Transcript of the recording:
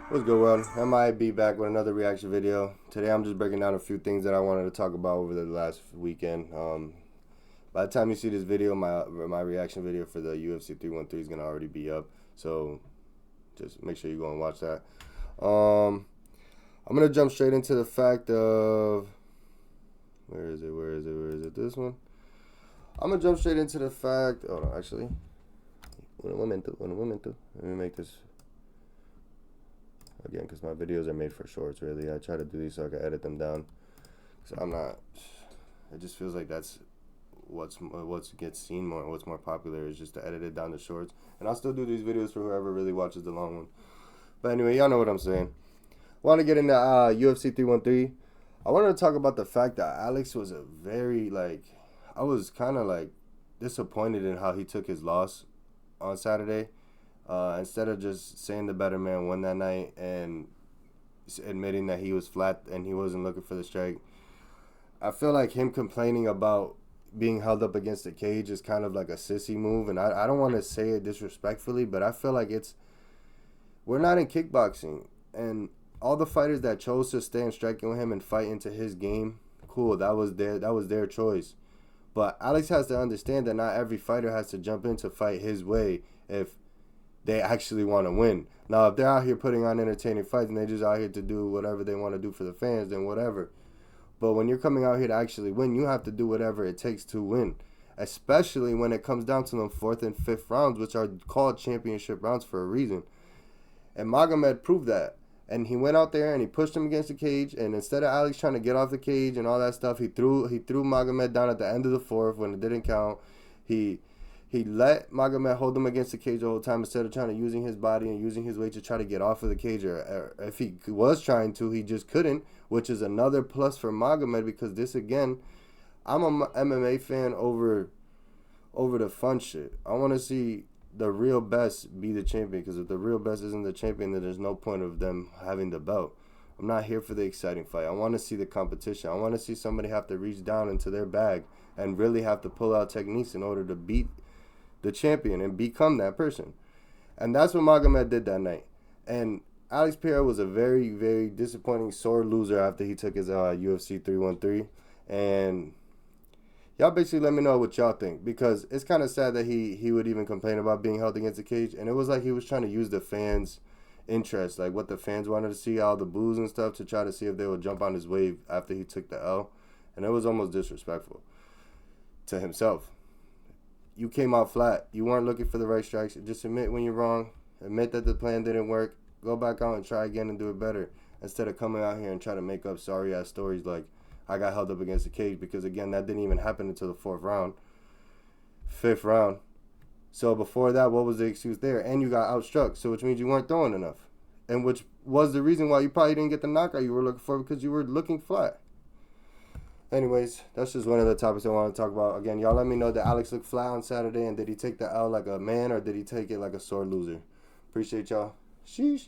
What's good, world? MIAB back with another reaction video. Today I'm just breaking down a few things that I wanted to talk about over the last weekend. By the time you see this video, my reaction video for the UFC313 is going to already be up. So just make sure you go and watch that. I'm going to jump straight into the fact of... Where is it? This one? I'm going to jump straight into the fact... Oh, no, actually. Un momento. Let me make this... Again, because my videos are made for shorts, really. I try to do these so I can edit them down. So I'm not... It just feels like that's what gets seen more, what's more popular is just to edit it down to shorts. And I'll still do these videos for whoever really watches the long one. But anyway, y'all know what I'm saying. Want to get into UFC313. I wanted to talk about the fact that Alex was a very, I was kind of, disappointed in how he took his loss on Saturday. Instead of just saying the better man won that night and admitting that he was flat and he wasn't looking for the strike, I feel like him complaining about being held up against the cage is kind of like a sissy move. And I don't want to say it disrespectfully, but I feel like we're not in kickboxing. And all the fighters that chose to stay and striking with him and fight into his game, cool, that was their choice. But Alex has to understand that not every fighter has to jump in to fight his way if they actually want to win. Now, if they're out here putting on entertaining fights and they're just out here to do whatever they want to do for the fans, then whatever. But when you're coming out here to actually win, you have to do whatever it takes to win, especially when it comes down to them 4th and 5th rounds, which are called championship rounds for a reason. And Magomed proved that. And he went out there and he pushed him against the cage. And instead of Alex trying to get off the cage and all that stuff, he threw Magomed down at the end of the 4th when it didn't count. He let Magomed hold him against the cage the whole time instead of trying to using his body and using his weight to try to get off of the cage. Or if he was trying to, he just couldn't, which is another plus for Magomed because this, again, I'm a MMA fan over the fun shit. I want to see the real best be the champion because if the real best isn't the champion, then there's no point of them having the belt. I'm not here for the exciting fight. I want to see the competition. I want to see somebody have to reach down into their bag and really have to pull out techniques in order to beat the champion and become that person. And that's what Magomed did that night. And Alex Periera was a very, very disappointing, sore loser after he took his UFC 313. And y'all basically let me know what y'all think, because it's kind of sad that he would even complain about being held against the cage. And it was like he was trying to use the fans' interest, like what the fans wanted to see, all the boos and stuff, to try to see if they would jump on his wave after he took the L. And it was almost disrespectful to himself. You came out flat. You weren't looking for the right strikes. Just admit when you're wrong. Admit that the plan didn't work. Go back out and try again and do it better. Instead of coming out here and try to make up sorry-ass stories like, I got held up against the cage. Because, again, that didn't even happen until the 4th round. 5th round. So, before that, what was the excuse there? And you got outstruck. So, which means you weren't throwing enough. And which was the reason why you probably didn't get the knockout you were looking for, because you were looking flat. Anyways, that's just one of the topics I want to talk about. Again, y'all let me know, that Alex looked flat on Saturday, and did he take the L like a man or did he take it like a sore loser? Appreciate y'all. Sheesh.